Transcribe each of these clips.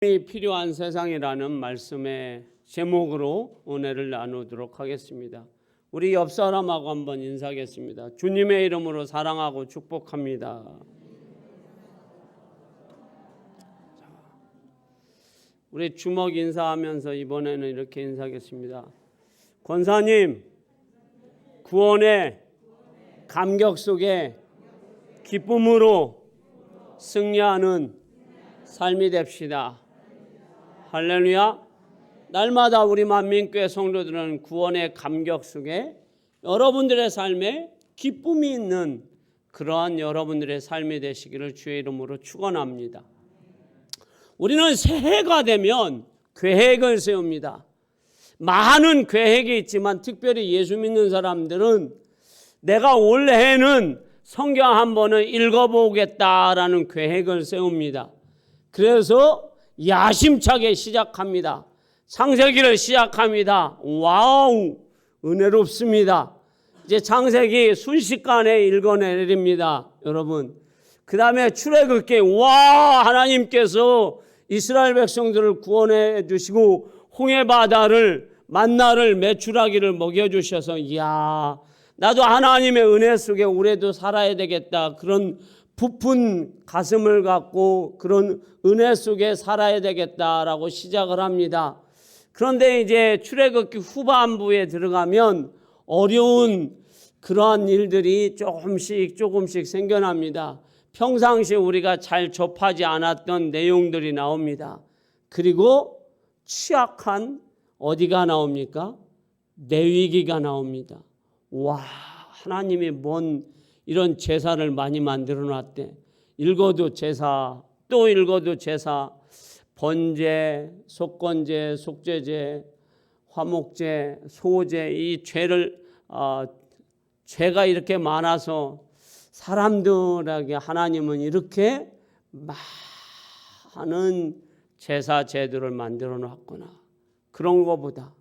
이 필요한 세상이라는 말씀의 제목으로 은혜를 나누도록 하겠습니다. 우리 옆 사람하고 한번 인사하겠습니다. 주님의 이름으로 사랑하고 축복합니다. 우리 주먹 인사하면서 이번에는 이렇게 인사하겠습니다. 권사님, 구원의 감격 속에 기쁨으로 승리하는 삶이 됩시다. 할렐루야. 날마다 우리 만민교회 성도들은 구원의 감격 속에 여러분들의 삶에 기쁨이 있는 그러한 여러분들의 삶이 되시기를 주의 이름으로 축원합니다. 우리는 새해가 되면 계획을 세웁니다. 많은 계획이 있지만 특별히 예수 믿는 사람들은 내가 올해는 성경 한 번은 읽어보겠다라는 계획을 세웁니다. 그래서 야심차게 시작합니다. 창세기를 시작합니다. 와우, 은혜롭습니다. 이제 창세기 순식간에 읽어내립니다, 여러분. 그 다음에 출애굽기, 와, 하나님께서 이스라엘 백성들을 구원해 주시고 홍해바다를 만나를 메추라기를 먹여주셔서 이야, 나도 하나님의 은혜 속에 올해도 살아야 되겠다, 그런 부푼 가슴을 갖고 그런 은혜 속에 살아야 되겠다라고 시작을 합니다. 그런데 이제 출애굽기 후반부에 들어가면 어려운 그러한 일들이 조금씩 생겨납니다. 평상시에 우리가 잘 접하지 않았던 내용들이 나옵니다. 그리고 취약한 어디가 나옵니까? 레위기가 나옵니다. 와, 하나님이 뭔 이런 제사를 많이 만들어 놨대. 읽어도 제사, 또 읽어도 제사, 번제, 속건제, 속죄제, 화목제, 소제, 이 죄가 이렇게 많아서 사람들에게 하나님은 이렇게 많은 제사 제도를 만들어 놨구나. 그런 것보다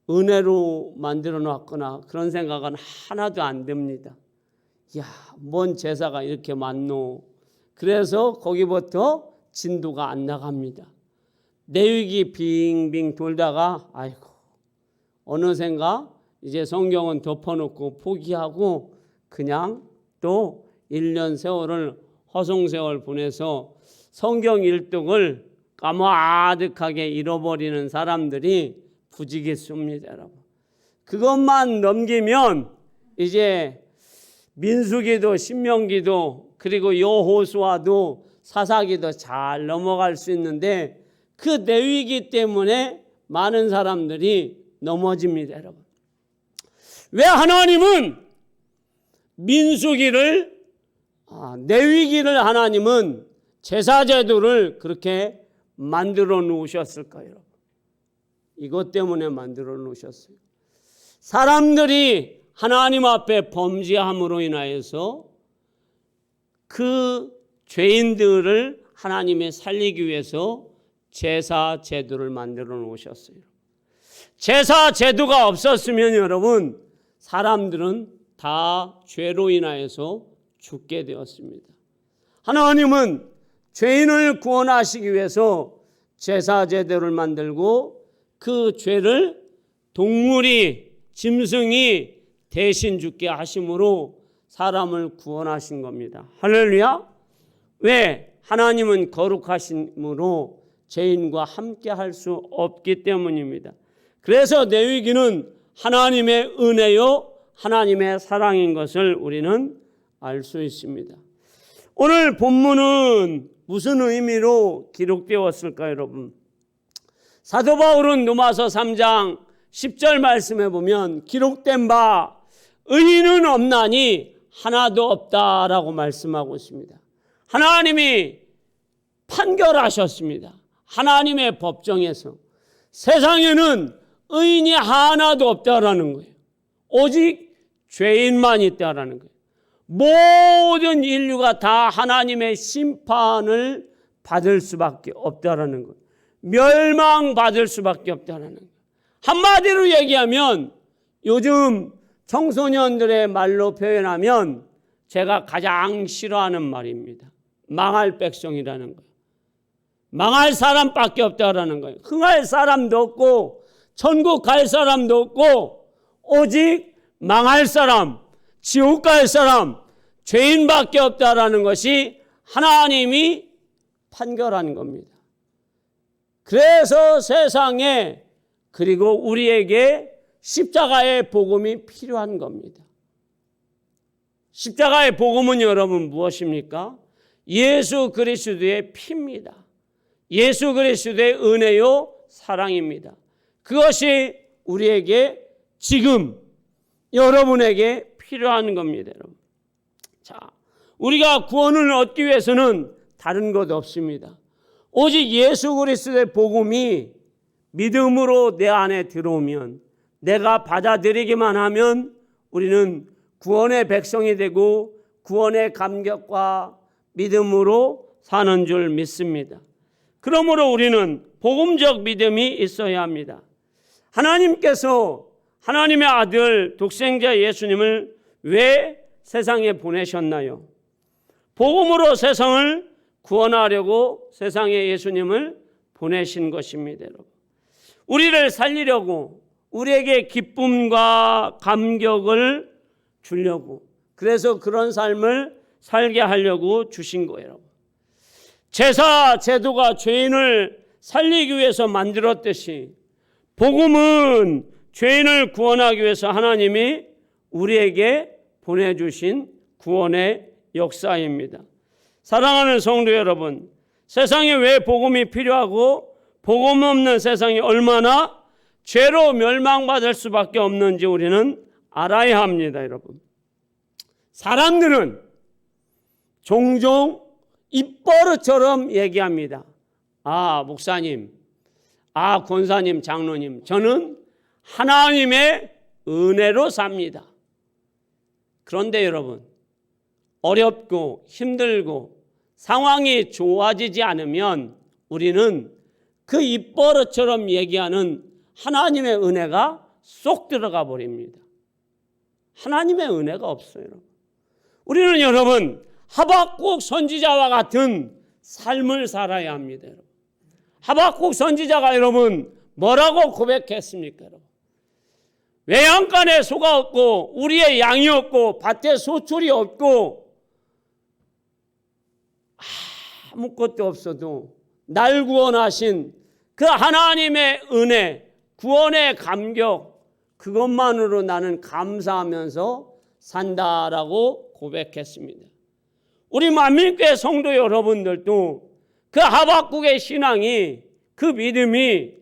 은혜로 만들어 놨구나. 그런 생각은 하나도 안 듭니다. 야, 뭔 제사가 이렇게 많노. 그래서 거기부터 진도가 안 나갑니다. 레위기 빙빙 돌다가 아이고 어느샌가 이제 성경은 덮어놓고 포기하고 그냥 또 1년 세월을 허송세월 보내서 성경 일독을 까마득하게 잃어버리는 사람들이 부지기수입니다, 여러분. 그것만 넘기면 이제 민수기도 신명기도 그리고 여호수아도 사사기도 잘 넘어갈 수 있는데 그 레위기 때문에 많은 사람들이 넘어집니다, 여러분. 왜 하나님은 민수기를 레위기를 하나님은 제사제도를 그렇게 만들어 놓으셨을까요, 여러분? 이것 때문에 만들어 놓으셨어요. 사람들이 하나님 앞에 범죄함으로 인하여서 그 죄인들을 하나님의 살리기 위해서 제사 제도를 만들어 놓으셨어요. 제사 제도가 없었으면 여러분 사람들은 다 죄로 인하여서 죽게 되었습니다. 하나님은 죄인을 구원하시기 위해서 제사 제도를 만들고 그 죄를 동물이 짐승이 대신 죽게 하심으로 사람을 구원하신 겁니다. 할렐루야. 왜? 하나님은 거룩하심으로 죄인과 함께 할 수 없기 때문입니다. 그래서 레위기는 하나님의 은혜요 하나님의 사랑인 것을 우리는 알 수 있습니다. 오늘 본문은 무슨 의미로 기록되었을까요, 여러분? 사도 바울은 로마서 3장 10절 말씀에 보면 기록된 바 의인은 없나니 하나도 없다라고 말씀하고 있습니다. 하나님이 판결하셨습니다. 하나님의 법정에서 세상에는 의인이 하나도 없다라는 거예요. 오직 죄인만 있다라는 거예요. 모든 인류가 다 하나님의 심판을 받을 수밖에 없다라는 거예요. 멸망받을 수밖에 없다라는 거예요. 한마디로 얘기하면 요즘 청소년들의 말로 표현하면 제가 가장 싫어하는 말입니다. 망할 백성이라는 거예요. 망할 사람밖에 없다라는 거예요. 흥할 사람도 없고 천국 갈 사람도 없고 오직 망할 사람, 지옥 갈 사람, 죄인밖에 없다라는 것이 하나님이 판결한 겁니다. 그래서 세상에 그리고 우리에게 십자가의 복음이 필요한 겁니다. 십자가의 복음은 여러분 무엇입니까? 예수 그리스도의 피입니다. 예수 그리스도의 은혜요 사랑입니다. 그것이 우리에게 지금 여러분에게 필요한 겁니다. 여러분. 자, 우리가 구원을 얻기 위해서는 다른 것 없습니다. 오직 예수 그리스도의 복음이 믿음으로 내 안에 들어오면, 내가 받아들이기만 하면 우리는 구원의 백성이 되고 구원의 감격과 믿음으로 사는 줄 믿습니다. 그러므로 우리는 복음적 믿음이 있어야 합니다. 하나님께서 하나님의 아들 독생자 예수님을 왜 세상에 보내셨나요? 복음으로 세상을 구원하려고 세상에 예수님을 보내신 것입니다. 여러분. 우리를 살리려고, 우리에게 기쁨과 감격을 주려고, 그래서 그런 삶을 살게 하려고 주신 거예요. 여러분. 제사 제도가 죄인을 살리기 위해서 만들었듯이 복음은 죄인을 구원하기 위해서 하나님이 우리에게 보내주신 구원의 역사입니다. 사랑하는 성도 여러분, 세상에 왜 복음이 필요하고 복음 없는 세상이 얼마나 죄로 멸망받을 수밖에 없는지 우리는 알아야 합니다. 여러분, 사람들은 종종 입버릇처럼 얘기합니다. 아, 목사님, 아, 권사님, 장로님, 저는 하나님의 은혜로 삽니다. 그런데 여러분, 어렵고 힘들고 상황이 좋아지지 않으면 우리는 그 입버릇처럼 얘기하는 하나님의 은혜가 쏙 들어가 버립니다. 하나님의 은혜가 없어요. 우리는 여러분 하박국 선지자와 같은 삶을 살아야 합니다. 여러분. 하박국 선지자가 여러분 뭐라고 고백했습니까? 여러분? 외양간에 소가 없고 우리의 양이 없고 밭에 소출이 없고 아무것도 없어도 날 구원하신 그 하나님의 은혜, 구원의 감격, 그것만으로 나는 감사하면서 산다라고 고백했습니다. 우리 만민교회 성도 여러분들도 그 하박국의 신앙이, 그 믿음이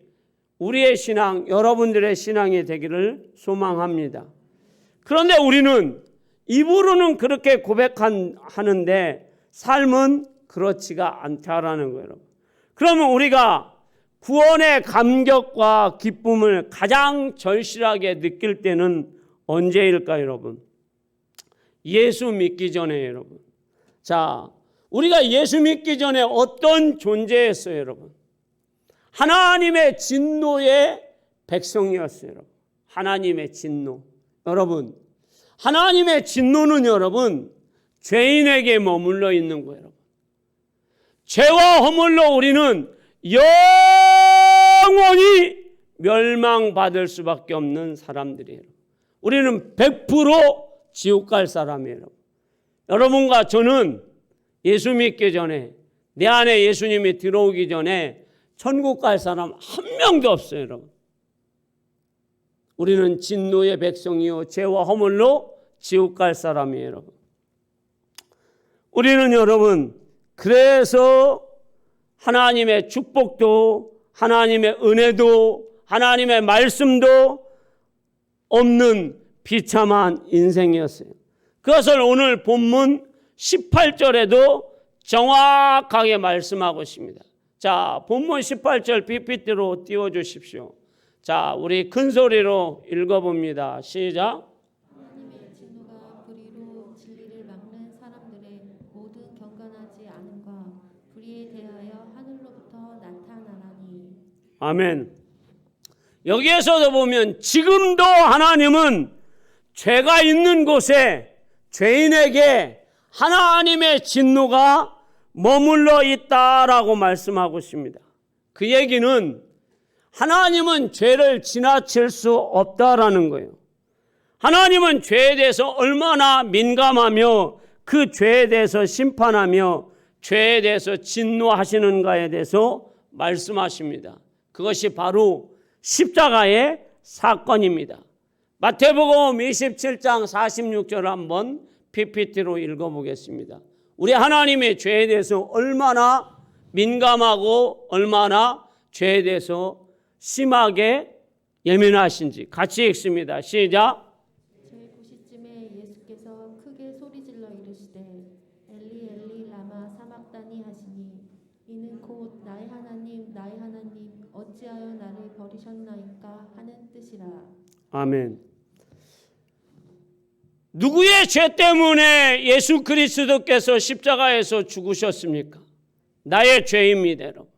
우리의 신앙, 여러분들의 신앙이 되기를 소망합니다. 그런데 우리는 입으로는 그렇게 고백하는데 삶은 그렇지가 않다라는 거예요. 그러면 우리가 구원의 감격과 기쁨을 가장 절실하게 느낄 때는 언제일까요, 여러분? 예수 믿기 전에, 여러분. 자, 우리가 예수 믿기 전에 어떤 존재였어요, 여러분? 하나님의 진노의 백성이었어요, 여러분. 하나님의 진노. 여러분, 하나님의 진노는 여러분, 죄인에게 머물러 있는 거예요, 여러분. 죄와 허물로 우리는 영원히 멸망받을 수밖에 없는 사람들이에요. 우리는 100% 지옥 갈 사람이에요. 여러분과 저는 예수 믿기 전에, 내 안에 예수님이 들어오기 전에 천국 갈 사람 한 명도 없어요, 여러분. 우리는 진노의 백성이요 죄와 허물로 지옥 갈 사람이에요, 여러분. 우리는 여러분 그래서 하나님의 축복도, 하나님의 은혜도, 하나님의 말씀도 없는 비참한 인생이었어요. 그것을 오늘 본문 18절에도 정확하게 말씀하고 있습니다. 자, 본문 18절 PPT로 띄워주십시오. 자, 우리 큰 소리로 읽어봅니다. 시작. 하나님의 진노가 불의로 진리를 막는 사람들의 모든 경건하지 않음과 불의에 대하여 하늘로부터 나타나나니. 아멘. 여기에서도 보면 지금도 하나님은 죄가 있는 곳에 죄인에게 하나님의 진노가 머물러 있다라고 말씀하고 있습니다. 그 얘기는 하나님은 죄를 지나칠 수 없다라는 거예요. 하나님은 죄에 대해서 얼마나 민감하며 그 죄에 대해서 심판하며 죄에 대해서 진노하시는가에 대해서 말씀하십니다. 그것이 바로 십자가의 사건입니다. 마태복음 27장 46절 한번 PPT로 읽어보겠습니다. 우리 하나님의 죄에 대해서 얼마나 민감하고 얼마나 죄에 대해서 심하게 예민하신지 같이 읽습니다. 시작. 제9시쯤에 예수께서 크게 소리질러 이르시되 엘리 엘리 라마 사막다니 하시니 이는 곧 나의 하나님 나의 하나님 어찌하여 나를 버리셨나이까 하는 뜻이라. 아멘. 누구의 죄 때문에 예수 그리스도께서 십자가에서 죽으셨습니까? 나의 죄입니다, 여러분.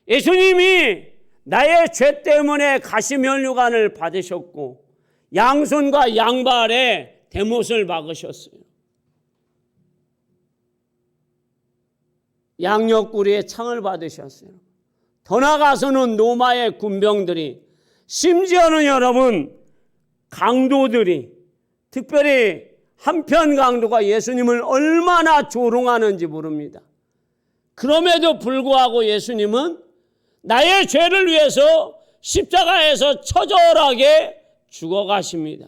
예수님이 나의 죄 때문에 가시면류관을 받으셨고 양손과 양발에 대못을 박으셨어요. 양옆구리에 창을 받으셨어요. 더 나아가서는 로마의 군병들이, 심지어는 여러분 강도들이, 특별히 한편 강도가 예수님을 얼마나 조롱하는지 모릅니다. 그럼에도 불구하고 예수님은 나의 죄를 위해서 십자가에서 처절하게 죽어가십니다.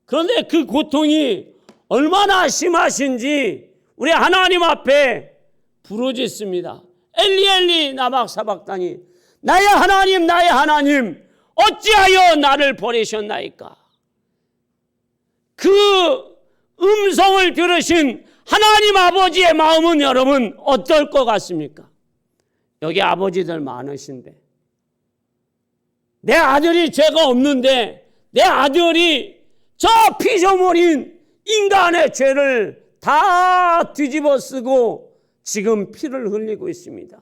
그런데 그 고통이 얼마나 심하신지 우리 하나님 앞에 부르짖습니다. 엘리 엘리 라마 사박다니, 나의 하나님 어찌하여 나를 버리셨나이까. 그 음성을 들으신 하나님 아버지의 마음은 여러분 어떨 것 같습니까? 여기 아버지들 많으신데 내 아들이 죄가 없는데 내 아들이 저 피조물인 인간의 죄를 다 뒤집어 쓰고 지금 피를 흘리고 있습니다.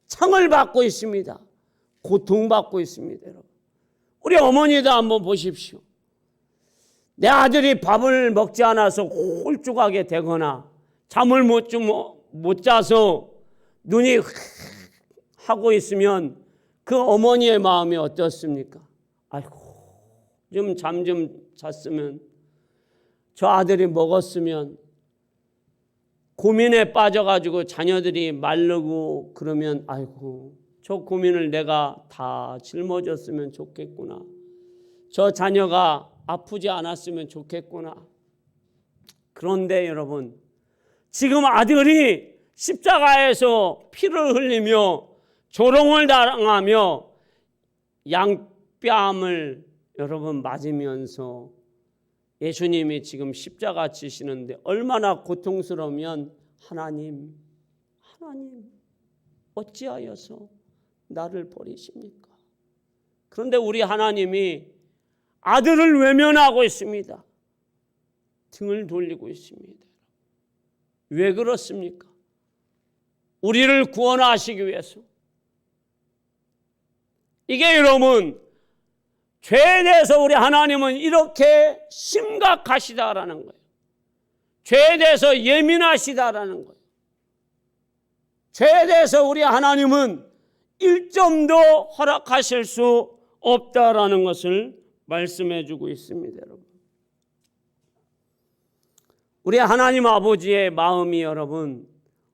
창을 받고 있습니다. 고통받고 있습니다. 여러분. 우리 어머니도 한번 보십시오. 내 아들이 밥을 먹지 않아서 홀쭉하게 되거나 잠을 못 자서 눈이 하고 있으면 그 어머니의 마음이 어떻습니까? 아이고, 좀 잠 좀 잤으면, 저 아들이 먹었으면, 고민에 빠져가지고 자녀들이 마르고 그러면 아이고, 저 고민을 내가 다 짊어졌으면 좋겠구나. 저 자녀가 아프지 않았으면 좋겠구나. 그런데 여러분, 지금 아들이 십자가에서 피를 흘리며 조롱을 당하며 양뺨을 여러분 맞으면서 예수님이 지금 십자가 지시는데 얼마나 고통스러우면 하나님 어찌하여서 나를 버리십니까? 그런데 우리 하나님이 아들을 외면하고 있습니다. 등을 돌리고 있습니다. 왜 그렇습니까? 우리를 구원하시기 위해서. 이게 여러분, 죄에 대해서 우리 하나님은 이렇게 심각하시다라는 거예요. 죄에 대해서 예민하시다라는 거예요. 죄에 대해서 우리 하나님은 1점도 허락하실 수 없다라는 것을 말씀해 주고 있습니다, 여러분. 우리 하나님 아버지의 마음이 여러분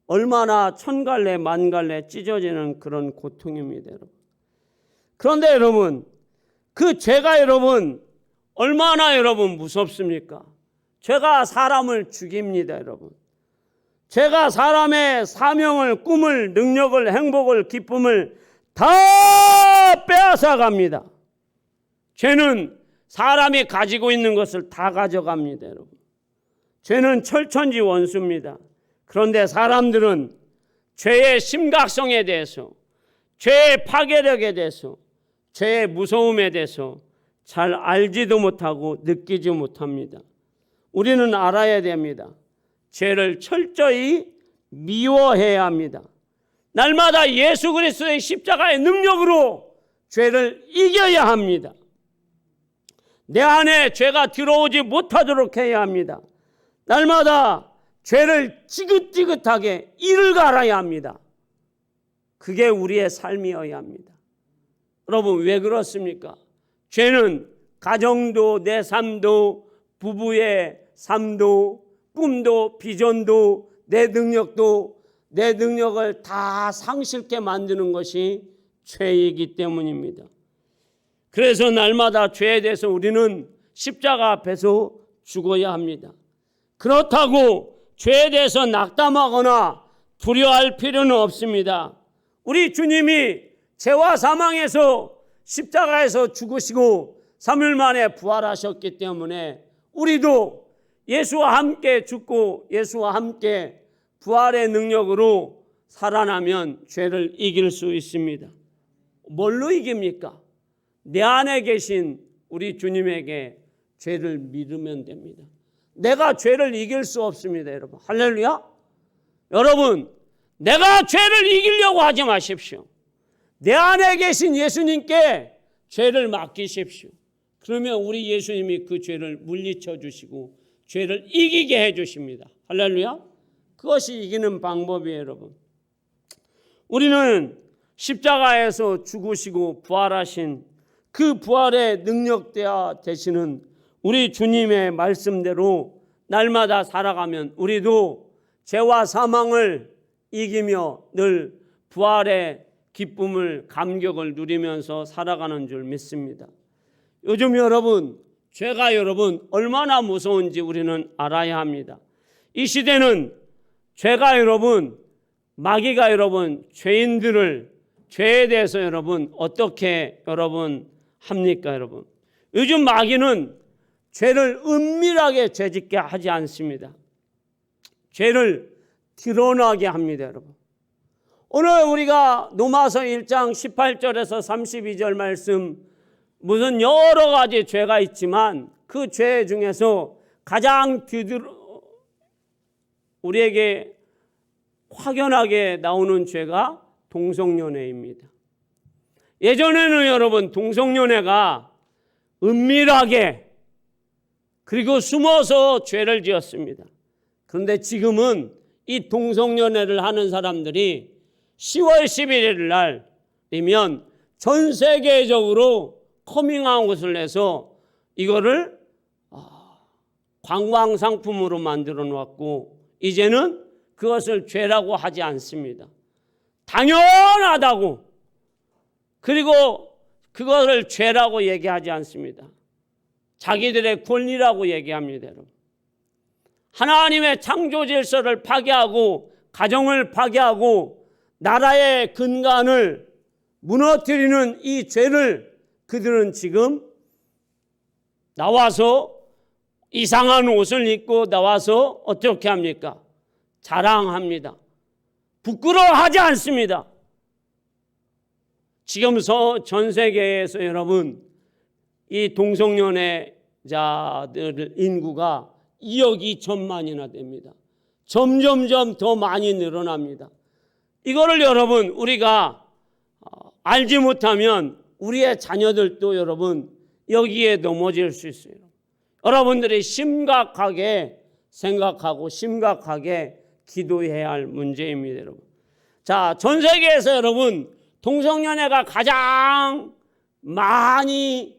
얼마나 천갈래 만갈래 찢어지는 그런 고통입니다, 여러분. 그런데 여러분, 그 죄가 여러분 얼마나 여러분 무섭습니까? 죄가 사람을 죽입니다, 여러분. 죄가 사람의 사명을, 꿈을, 능력을, 행복을, 기쁨을 다 빼앗아 갑니다. 죄는 사람이 가지고 있는 것을 다 가져갑니다, 여러분. 죄는 철천지 원수입니다. 그런데 사람들은 죄의 심각성에 대해서, 죄의 파괴력에 대해서, 죄의 무서움에 대해서 잘 알지도 못하고 느끼지 못합니다. 우리는 알아야 됩니다. 죄를 철저히 미워해야 합니다. 날마다 예수 그리스도의 십자가의 능력으로 죄를 이겨야 합니다. 내 안에 죄가 들어오지 못하도록 해야 합니다. 날마다 죄를 지긋지긋하게 이를 갈아야 합니다. 그게 우리의 삶이어야 합니다. 여러분, 왜 그렇습니까? 죄는 가정도, 내 삶도, 부부의 삶도, 꿈도, 비전도, 내 능력을 다 상실케 만드는 것이 죄이기 때문입니다. 그래서 날마다 죄에 대해서 우리는 십자가 앞에서 죽어야 합니다. 그렇다고 죄에 대해서 낙담하거나 두려워할 필요는 없습니다. 우리 주님이 죄와 사망에서 십자가에서 죽으시고 3일 만에 부활하셨기 때문에 우리도 예수와 함께 죽고 예수와 함께 부활의 능력으로 살아나면 죄를 이길 수 있습니다. 뭘로 이깁니까? 내 안에 계신 우리 주님에게 죄를 믿으면 됩니다. 내가 죄를 이길 수 없습니다, 여러분. 할렐루야. 여러분, 내가 죄를 이기려고 하지 마십시오. 내 안에 계신 예수님께 죄를 맡기십시오. 그러면 우리 예수님이 그 죄를 물리쳐 주시고 죄를 이기게 해 주십니다. 할렐루야. 그것이 이기는 방법이에요, 여러분. 우리는 십자가에서 죽으시고 부활하신 그 부활의 능력대야 되시는 우리 주님의 말씀대로 날마다 살아가면 우리도 죄와 사망을 이기며 늘 부활의 기쁨을, 감격을 누리면서 살아가는 줄 믿습니다. 요즘 여러분, 죄가 여러분 얼마나 무서운지 우리는 알아야 합니다. 이 시대는 죄가 여러분, 마귀가 여러분, 죄인들을 죄에 대해서 여러분 어떻게 여러분 합니까, 여러분? 요즘 마귀는 죄를 은밀하게 죄짓게 하지 않습니다. 죄를 드러나게 합니다, 여러분. 오늘 우리가 로마서 1장 18절에서 32절 말씀, 무슨 여러 가지 죄가 있지만 그 죄 중에서 가장 우리에게 확연하게 나오는 죄가 동성연애입니다. 예전에는 여러분 동성연애가 은밀하게 그리고 숨어서 죄를 지었습니다. 그런데 지금은 이 동성연애를 하는 사람들이 10월 11일 날이면 전 세계적으로 커밍아웃을 해서 이거를 관광 상품으로 만들어 놓았고 이제는 그것을 죄라고 하지 않습니다. 당연하다고, 그리고 그것을 죄라고 얘기하지 않습니다. 자기들의 권리라고 얘기합니다, 여러분. 하나님의 창조 질서를 파괴하고 가정을 파괴하고 나라의 근간을 무너뜨리는 이 죄를 그들은 지금 나와서 이상한 옷을 입고 나와서 어떻게 합니까? 자랑합니다. 부끄러워하지 않습니다. 지금 전 세계에서 여러분 이 동성연애자들 인구가 2억 2천만이나 됩니다. 점점점 더 많이 늘어납니다. 이거를 여러분 우리가 알지 못하면 우리의 자녀들도 여러분 여기에 넘어질 수 있어요. 여러분들이 심각하게 생각하고 심각하게 기도해야 할 문제입니다, 여러분. 자, 전 세계에서 여러분 동성연애가 가장 많이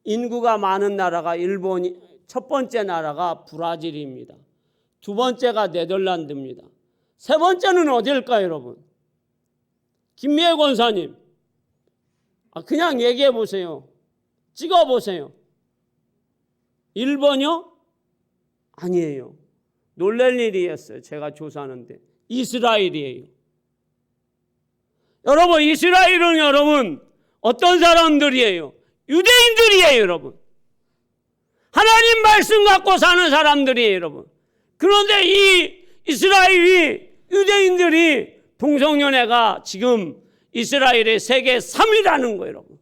인구가 많은 나라가 일본이, 첫 번째 나라가 브라질입니다. 두 번째가 네덜란드입니다. 세 번째는 어딜까요, 여러분? 김미애 권사님, 그냥 얘기해 보세요. 찍어 보세요. 1번이요? 아니에요. 놀랄 일이었어요. 제가 조사하는데 이스라엘이에요. 여러분, 이스라엘은 여러분 어떤 사람들이에요? 유대인들이에요, 여러분. 하나님 말씀 갖고 사는 사람들이에요, 여러분. 그런데 이 이스라엘이, 유대인들이 동성연애가 지금 이스라엘의 세계 3위라는 거예요, 여러분.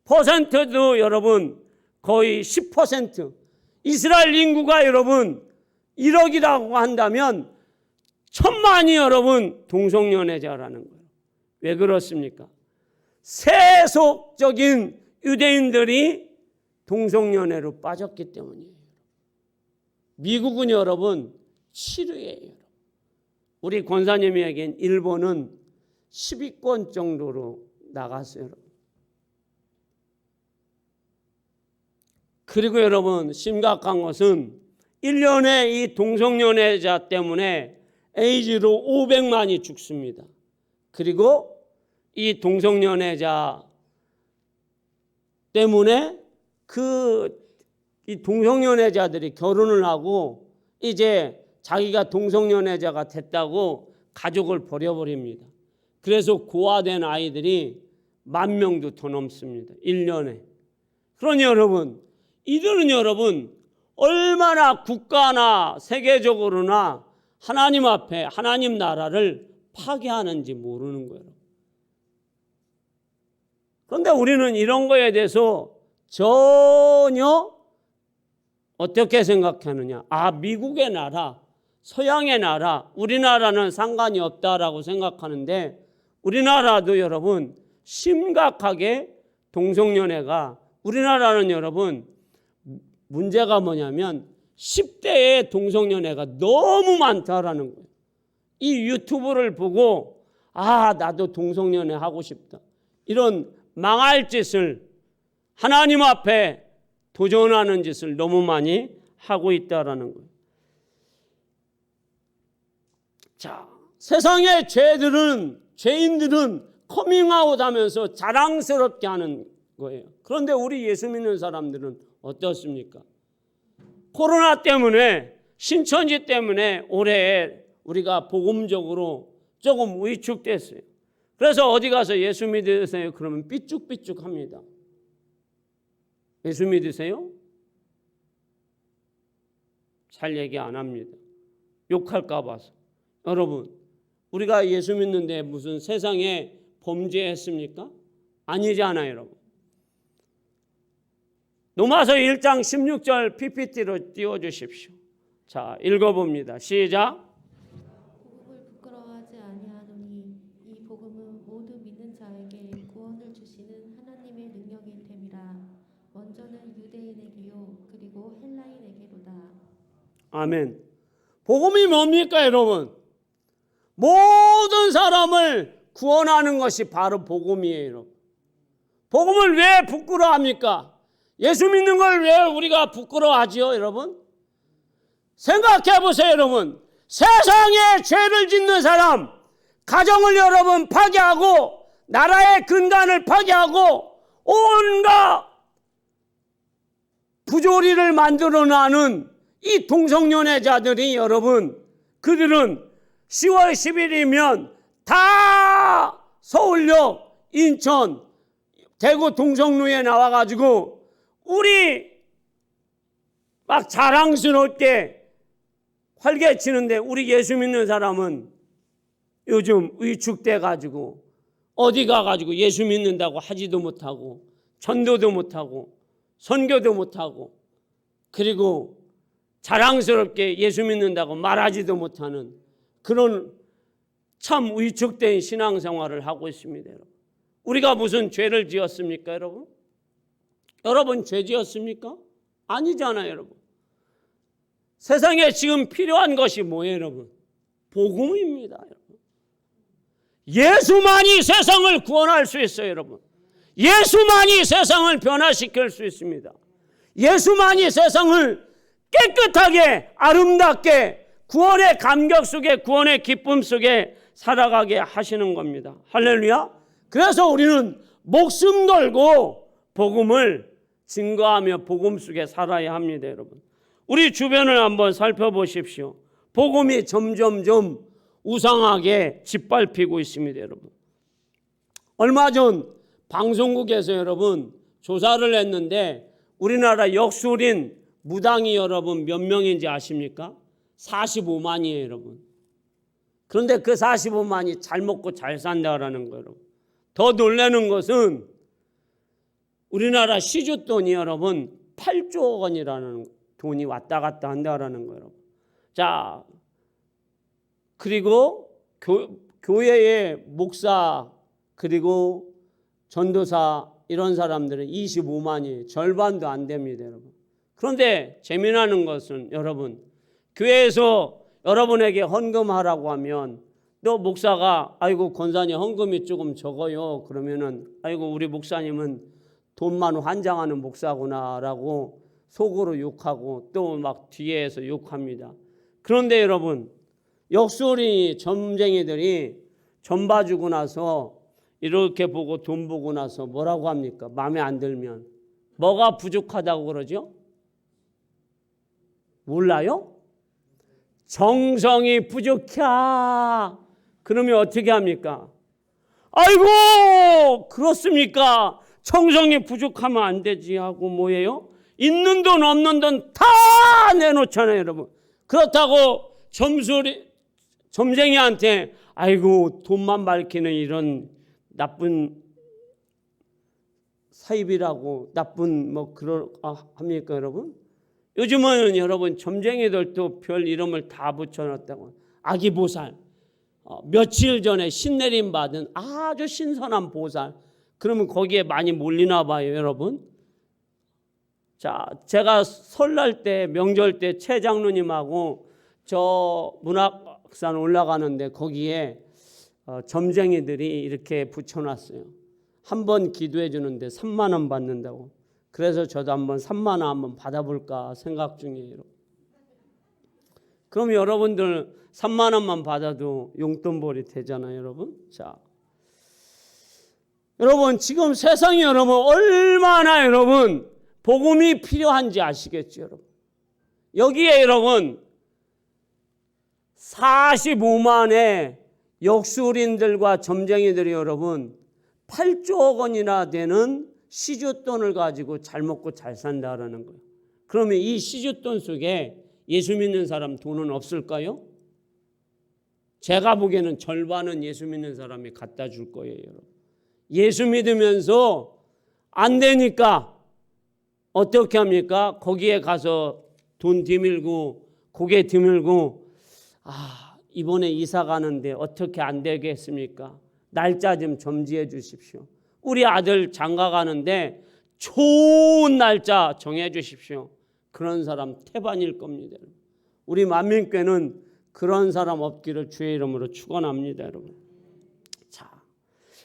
퍼센트도 여러분 거의 10%. 이스라엘 인구가 여러분 1억이라고 한다면 1,000만이 여러분 동성연애자라는 거예요. 왜 그렇습니까? 세속적인 유대인들이 동성연애로 빠졌기 때문이에요. 미국은 여러분 치료예요. 우리 권사님에겐 일본은 10위권 정도로 나갔어요. 그리고 여러분, 심각한 것은 1년에 이 동성연애자 때문에 에이즈로 500만이 죽습니다. 그리고 이 동성연애자 때문에 이 동성연애자들이 결혼을 하고 이제 자기가 동성연애자가 됐다고 가족을 버려버립니다. 그래서 고아된 아이들이 10,000명도 더 넘습니다. 1년에. 그러니 여러분, 이들은 여러분 얼마나 국가나 세계적으로나 하나님 앞에 하나님 나라를 파괴하는지 모르는 거예요. 그런데 우리는 이런 거에 대해서 전혀 어떻게 생각하느냐? 미국의 나라, 서양의 나라, 우리나라는 상관이 없다라고 생각하는데 우리나라도 여러분 심각하게 동성연애가, 우리나라는 여러분 문제가 뭐냐면 10대의 동성연애가 너무 많다라는 거예요. 이 유튜브를 보고 나도 동성연애 하고 싶다, 이런 망할 짓을, 하나님 앞에 도전하는 짓을 너무 많이 하고 있다라는 거예요. 자, 세상의 죄인들은 커밍아웃 하면서 자랑스럽게 하는 거예요. 그런데 우리 예수 믿는 사람들은 어떻습니까? 코로나 때문에, 신천지 때문에 올해 우리가 복음적으로 조금 위축됐어요. 그래서 어디 가서 예수 믿으세요? 그러면 삐죽삐죽 합니다. 예수 믿으세요? 잘 얘기 안 합니다. 욕할까 봐서. 여러분, 우리가 예수 믿는데 무슨 세상에 범죄했습니까? 아니잖아요, 여러분. 로마서 1장 16절 PPT로 띄워주십시오. 자, 읽어봅니다. 시작. 복음을 부끄러워하지 아니하노니 이 복음은 모두 믿는 자에게 구원을 주시는 하나님의 능력인 됨이라. 먼저는 유대인에게요 그리고 헬라인에게로다. 아멘. 복음이 뭡니까, 여러분? 모든 사람을 구원하는 것이 바로 복음이에요, 여러분. 복음을 왜 부끄러워합니까? 예수 믿는 걸 왜 우리가 부끄러워하지요, 여러분? 생각해 보세요, 여러분. 세상에 죄를 짓는 사람, 가정을 여러분 파괴하고 나라의 근간을 파괴하고 온갖 부조리를 만들어내는 이 동성연애자들이 여러분, 그들은 10월 10일이면 다 서울역, 인천, 대구 동성로에 나와가지고 우리 막 자랑스럽게 활개치는데 우리 예수 믿는 사람은 요즘 위축돼 가지고 어디 가가지고 예수 믿는다고 하지도 못하고 전도도 못하고 선교도 못하고 그리고 자랑스럽게 예수 믿는다고 말하지도 못하는 그런 참 위축된 신앙생활을 하고 있습니다. 여러분. 우리가 무슨 죄를 지었습니까, 여러분? 여러분 죄 지었습니까? 아니잖아요, 여러분. 세상에 지금 필요한 것이 뭐예요, 여러분? 복음입니다, 여러분. 예수만이 세상을 구원할 수 있어요, 여러분. 예수만이 세상을 변화시킬 수 있습니다. 예수만이 세상을 깨끗하게 아름답게 구원의 감격 속에, 구원의 기쁨 속에 살아가게 하시는 겁니다. 할렐루야. 그래서 우리는 목숨 걸고 복음을 증거하며 복음 속에 살아야 합니다, 여러분. 우리 주변을 한번 살펴보십시오. 복음이 점점점 우상하게 짓밟히고 있습니다, 여러분. 얼마 전 방송국에서 여러분 조사를 했는데 우리나라 역술인 무당이 여러분 몇 명인지 아십니까? 45만이에요, 여러분. 그런데 그 45만이 잘 먹고 잘 산다라는 거예요, 여러분. 더 놀라는 것은 우리나라 시주돈이 여러분 8조 원이라는 돈이 왔다 갔다 한다라는 거예요, 여러분. 자, 그리고 교회의 목사 그리고 전도사 이런 사람들은 25만이 절반도 안 됩니다, 여러분. 그런데 재미나는 것은 여러분 교회에서 여러분에게 헌금하라고 하면 또 목사가 아이고 권사님 헌금이 조금 적어요. 그러면은 아이고 우리 목사님은 돈만 환장하는 목사구나라고 속으로 욕하고 또 막 뒤에서 욕합니다. 그런데 여러분 역술이 점쟁이들이 점 봐주고 나서 이렇게 보고 돈 보고 나서 뭐라고 합니까? 마음에 안 들면 뭐가 부족하다고 그러죠? 몰라요? 정성이 부족해. 그러면 어떻게 합니까? 아이고 그렇습니까? 정성이 부족하면 안 되지 하고 뭐예요? 있는 돈 없는 돈 다 내놓잖아요, 여러분. 그렇다고 점쟁이한테 아이고 돈만 밝히는 이런 나쁜 사입이라고 나쁜 뭐 그런 합니까, 여러분? 요즘은 여러분 점쟁이들도 별 이름을 다 붙여놨다고. 아기보살, 며칠 전에 신내림 받은 아주 신선한 보살. 그러면 거기에 많이 몰리나 봐요, 여러분. 자, 제가 설날 때 명절 때 최 장로님하고 저 문학산 올라가는데 거기에 점쟁이들이 이렇게 붙여놨어요. 한 번 기도해 주는데 3만 원 받는다고. 그래서 저도 한번 3만 원 한번 받아볼까 생각 중이에요. 그럼 여러분들 3만 원만 받아도 용돈벌이 되잖아요, 여러분. 자, 여러분 지금 세상이 여러분 얼마나 여러분 복음이 필요한지 아시겠죠, 여러분? 여기에 여러분 45만의 역술인들과 점쟁이들이 여러분 8조 원이나 되는 시주돈을 가지고 잘 먹고 잘 산다라는 거예요. 그러면 이 시주돈 속에 예수 믿는 사람 돈은 없을까요? 제가 보기에는 절반은 예수 믿는 사람이 갖다 줄 거예요, 여러분. 예수 믿으면서 안 되니까 어떻게 합니까? 거기에 가서 돈 디밀고 고개 디밀고 이번에 이사 가는데 어떻게 안 되겠습니까? 날짜 좀 점지해 주십시오. 우리 아들 장가 가는데 좋은 날짜 정해 주십시오. 그런 사람 태반일 겁니다. 우리 만민교회는 그런 사람 없기를 주의 이름으로 축원합니다, 여러분. 자,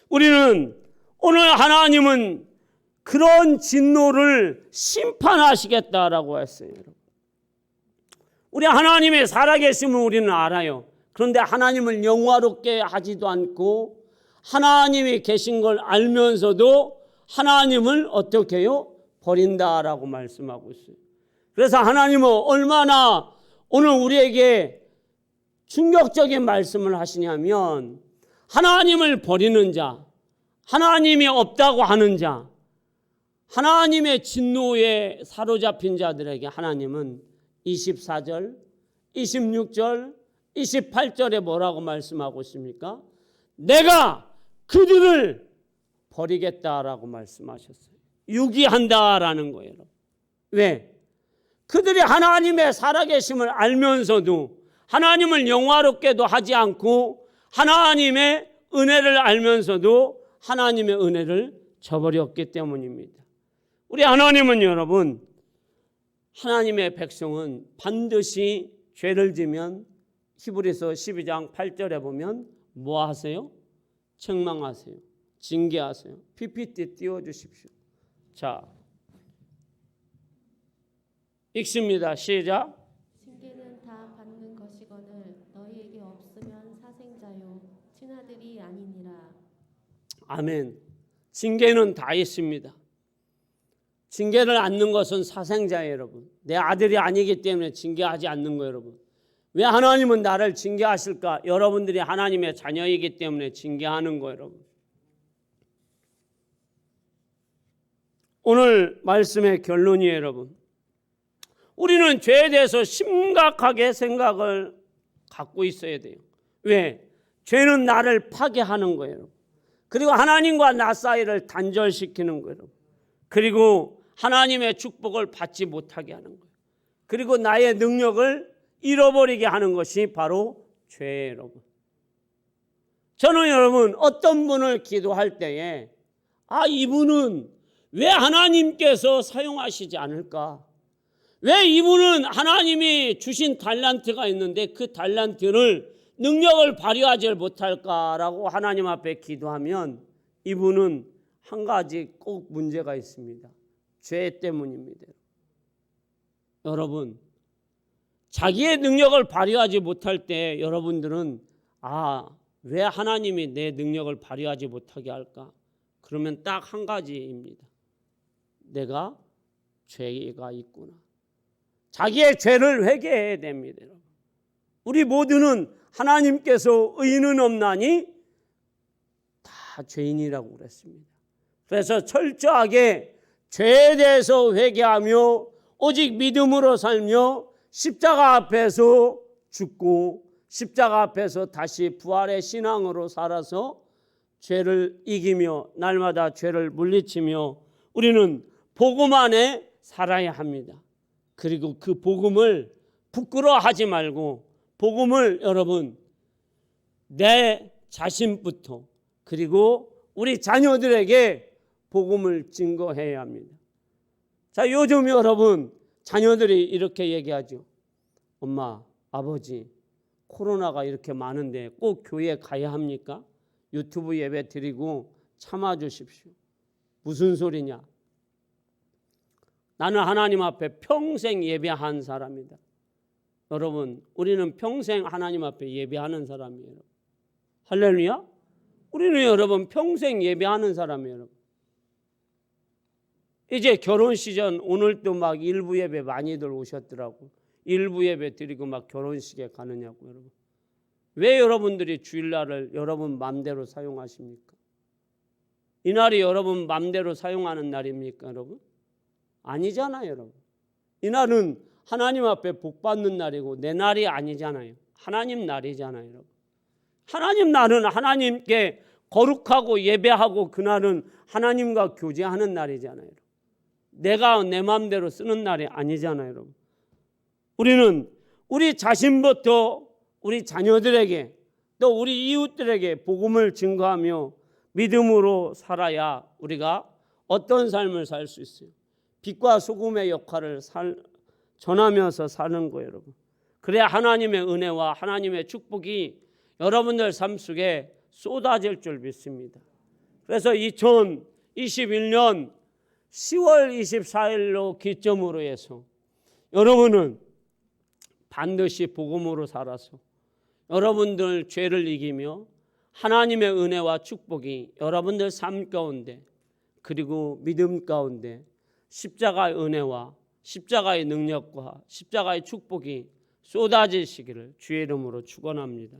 우리는 오늘 하나님은 그런 진노를 심판하시겠다라고 했어요, 여러분. 우리 하나님의 살아계심을 우리는 알아요. 그런데 하나님을 영화롭게 하지도 않고 하나님이 계신 걸 알면서도 하나님을 어떻게 해요? 버린다라고 말씀하고 있어요. 그래서 하나님은 얼마나 오늘 우리에게 충격적인 말씀을 하시냐면 하나님을 버리는 자, 하나님이 없다고 하는 자, 하나님의 진노에 사로잡힌 자들에게 하나님은 24절, 26절, 28절에 뭐라고 말씀하고 있습니까? 내가 그들을 버리겠다라고 말씀하셨어요. 유기한다라는 거예요. 왜? 그들이 하나님의 살아계심을 알면서도 하나님을 영화롭게도 하지 않고 하나님의 은혜를 알면서도 하나님의 은혜를 저버렸기 때문입니다. 우리 하나님은 여러분, 하나님의 백성은 반드시 죄를 지면 히브리서 12장 8절에 보면 뭐 하세요? 책망하세요. 징계하세요. PPT 띄워주십시오. 자, 읽습니다. 시작. 징계는 다 받는 것이거늘 너희에게 없으면 사생자요 친아들이 아니니라. 아멘. 징계는 다 있습니다. 징계를 않는 것은 사생자예요, 여러분. 내 아들이 아니기 때문에 징계하지 않는 거예요, 여러분. 왜 하나님은 나를 징계하실까? 여러분들이 하나님의 자녀이기 때문에 징계하는 거예요, 여러분. 오늘 말씀의 결론이에요, 여러분. 우리는 죄에 대해서 심각하게 생각을 갖고 있어야 돼요. 왜? 죄는 나를 파괴하는 거예요. 그리고 하나님과 나 사이를 단절시키는 거예요. 그리고 하나님의 축복을 받지 못하게 하는 거예요. 그리고 나의 능력을 잃어버리게 하는 것이 바로 죄예요, 여러분. 저는 여러분 어떤 분을 기도할 때에 이분은 왜 하나님께서 사용하시지 않을까? 왜 이분은 하나님이 주신 달란트가 있는데 그 달란트를 능력을 발휘하지 못할까라고 하나님 앞에 기도하면 이분은 한 가지 꼭 문제가 있습니다. 죄 때문입니다. 여러분, 자기의 능력을 발휘하지 못할 때 여러분들은 왜 하나님이 내 능력을 발휘하지 못하게 할까? 그러면 딱 한 가지입니다. 내가 죄가 있구나. 자기의 죄를 회개해야 됩니다. 여러분. 우리 모두는 하나님께서 의인은 없나니 다 죄인이라고 그랬습니다. 그래서 철저하게 죄에 대해서 회개하며 오직 믿음으로 살며 십자가 앞에서 죽고 십자가 앞에서 다시 부활의 신앙으로 살아서 죄를 이기며 날마다 죄를 물리치며 우리는 복음 안에 살아야 합니다. 그리고 그 복음을 부끄러워하지 말고 복음을 여러분 내 자신부터 그리고 우리 자녀들에게 복음을 증거해야 합니다. 자, 요즘 여러분 자녀들이 이렇게 얘기하죠. 엄마, 아버지, 코로나가 이렇게 많은데 꼭 교회 가야 합니까? 유튜브 예배 드리고 참아주십시오. 무슨 소리냐? 나는 하나님 앞에 평생 예배한 사람이다. 여러분, 우리는 평생 하나님 앞에 예배하는 사람이에요. 할렐루야? 우리는 여러분 평생 예배하는 사람이에요. 여러분. 이제 결혼 시즌 오늘도 막 일부 예배 많이들 오셨더라고. 일부 예배 드리고 막 결혼식에 가느냐고 여러분. 왜 여러분들이 주일날을 여러분 맘대로 사용하십니까? 이 날이 여러분 맘대로 사용하는 날입니까, 여러분? 아니잖아요, 여러분. 이 날은 하나님 앞에 복 받는 날이고 내 날이 아니잖아요. 하나님 날이잖아요, 여러분. 하나님 날은 하나님께 거룩하고 예배하고 그날은 하나님과 교제하는 날이잖아요. 내가 내 마음대로 쓰는 날이 아니잖아요, 여러분. 우리는 우리 자신부터 우리 자녀들에게 또 우리 이웃들에게 복음을 증거하며 믿음으로 살아야 우리가 어떤 삶을 살 수 있어요. 빛과 소금의 역할을 전하면서 사는 거예요, 여러분. 그래야 하나님의 은혜와 하나님의 축복이 여러분들 삶 속에 쏟아질 줄 믿습니다. 그래서 2021년 10월 24일로 기점으로 해서 여러분은 반드시 복음으로 살아서 여러분들 죄를 이기며 하나님의 은혜와 축복이 여러분들 삶 가운데 그리고 믿음 가운데 십자가의 은혜와 십자가의 능력과 십자가의 축복이 쏟아지시기를 주의 이름으로 축원합니다.